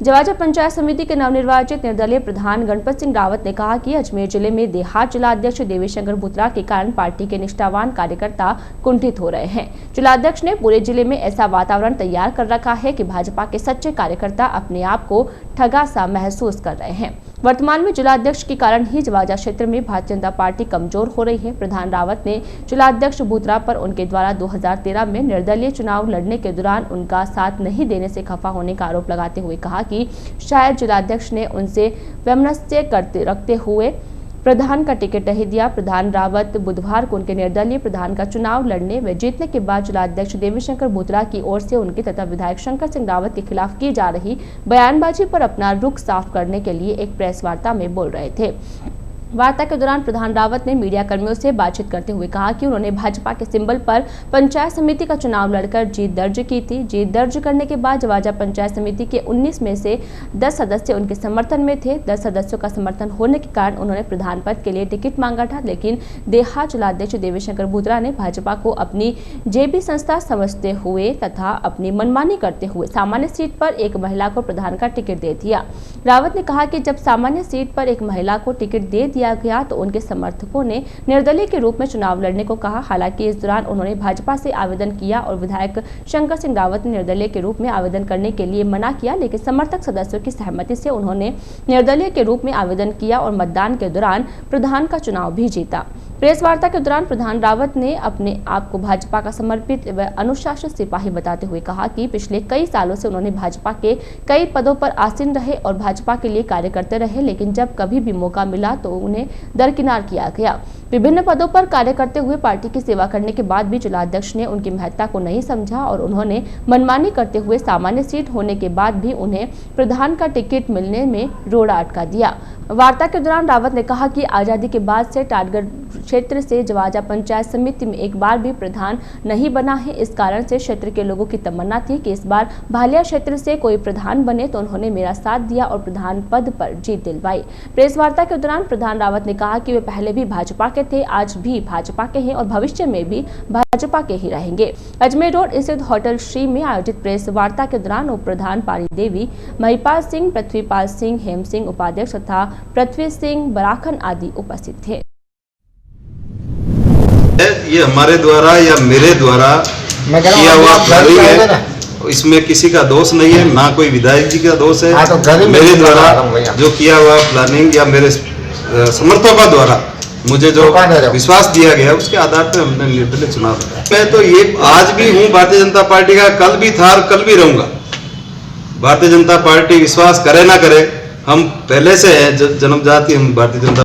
जवाजा पंचायत समिति के नवनिर्वाचित निर्दलीय प्रधान गणपत सिंह रावत ने कहा कि अजमेर जिले में देहात जिलाध्यक्ष देवीशंकर भूतरा के कारण पार्टी के निष्ठावान कार्यकर्ता कुंठित हो रहे हैं। जिलाध्यक्ष ने पूरे जिले में ऐसा वातावरण तैयार कर रखा है कि भाजपा के सच्चे कार्यकर्ता अपने आप को ठगा सा महसूस कर रहे हैं। वर्तमान में जिलाध्यक्ष के कारण ही जवाजा क्षेत्र में भारतीय जनता पार्टी कमजोर हो रही है। प्रधान रावत ने जिलाध्यक्ष भूतरा पर उनके द्वारा 2013 में निर्दलीय चुनाव लड़ने के दौरान उनका साथ नहीं देने से खफा होने का आरोप लगाते हुए कहा कि शायद जिलाध्यक्ष ने उनसे वैमनस्य रखते हुए प्रधान का टिकट नहीं दिया। प्रधान रावत बुधवार को उनके निर्दलीय प्रधान का चुनाव लड़ने व जीतने के बाद जिलाध्यक्ष देवीशंकर भूतरा की ओर से उनके तथा विधायक शंकर सिंह रावत के खिलाफ की जा रही बयानबाजी पर अपना रुख साफ करने के लिए एक प्रेस वार्ता में बोल रहे थे। वार्ता के दौरान प्रधान रावत ने मीडिया कर्मियों से बातचीत करते हुए कहा कि उन्होंने भाजपा के सिंबल पर पंचायत समिति का चुनाव लड़कर जीत दर्ज की थी। जीत दर्ज करने के बाद जवाजा पंचायत समिति के 19 में से 10 सदस्य उनके समर्थन में थे। 10 सदस्यों का समर्थन होने के कारण उन्होंने प्रधान पद के लिए टिकट मांगा था, लेकिन देहात जिलाध्यक्ष देवीशंकर भूतरा ने भाजपा को अपनी जेबी संस्था समझते हुए तथा अपनी मनमानी करते हुए सामान्य सीट पर एक महिला को प्रधान का टिकट दे दिया। रावत ने कहा कि जब सामान्य सीट पर एक महिला को टिकट दे दिया गया तो उनके समर्थकों ने निर्दलीय के रूप में चुनाव लड़ने को कहा। हालांकि इस दौरान उन्होंने भाजपा से आवेदन किया और विधायक शंकर सिंह रावत ने निर्दलीय के रूप में आवेदन करने के लिए मना किया, लेकिन समर्थक सदस्यों की सहमति से उन्होंने निर्दलीय के रूप में आवेदन किया और मतदान के दौरान प्रधान का चुनाव भी जीता। प्रेस वार्ता के दौरान प्रधान रावत ने अपने आप को भाजपा का समर्पित व अनुशासित सिपाही बताते हुए कहा कि पिछले कई सालों से उन्होंने भाजपा के कई पदों पर आसीन रहे और भाजपा के लिए कार्य करते रहे, लेकिन जब कभी भी मौका मिला तो उन्हें दरकिनार किया गया। विभिन्न पदों पर कार्य करते हुए पार्टी की सेवा करने के बाद भी जिलाध्यक्ष ने उनकी महत्ता को नहीं समझा और उन्होंने मनमानी करते हुए सामान्य सीट होने के बाद भी उन्हें प्रधान का टिकट मिलने में रोड़ा अटका दिया। वार्ता के दौरान रावत ने कहा कि आजादी के बाद से टाटगढ़ क्षेत्र से जवाजा पंचायत समिति में एक बार भी प्रधान नहीं बना है। इस कारण से क्षेत्र के लोगों की तमन्ना थी कि इस बार भालिया क्षेत्र से कोई प्रधान बने, तो उन्होंने मेरा साथ दिया और प्रधान पद पर जीत दिलवाई। प्रेस वार्ता के दौरान प्रधान रावत ने कहा कि वे पहले भी भाजपा के थे, आज भी भाजपा के हैं और भविष्य में भी भाजपा के ही रहेंगे। अजमेर रोड स्थित होटल श्री में आयोजित प्रेस वार्ता के दौरान उप प्रधान पारी देवी, महिपाल सिंह, पृथ्वीपाल सिंह, हेम सिंह उपाध्यक्ष तथा पृथ्वी सिंह बराखन आदि उपस्थित थे। ये हमारे द्वारा या मेरे द्वारा किया हुआ प्लानिंग है, इसमें किसी का दोष नहीं है, ना कोई विधायक जी का दोष है। मेरे द्वारा जो किया हुआ प्लानिंग या मेरे समर्थकों द्वारा मुझे जो विश्वास दिया गया उसके आधार पर हमने निर्दलीय चुनाव लड़ा। मैं तो ये आज भी हूँ भारतीय जनता पार्टी का, कल भी था और कल भी रहूंगा। भारतीय जनता पार्टी विश्वास करे ना करे, हम पहले से है जन्मजाति, हम भारतीय जनता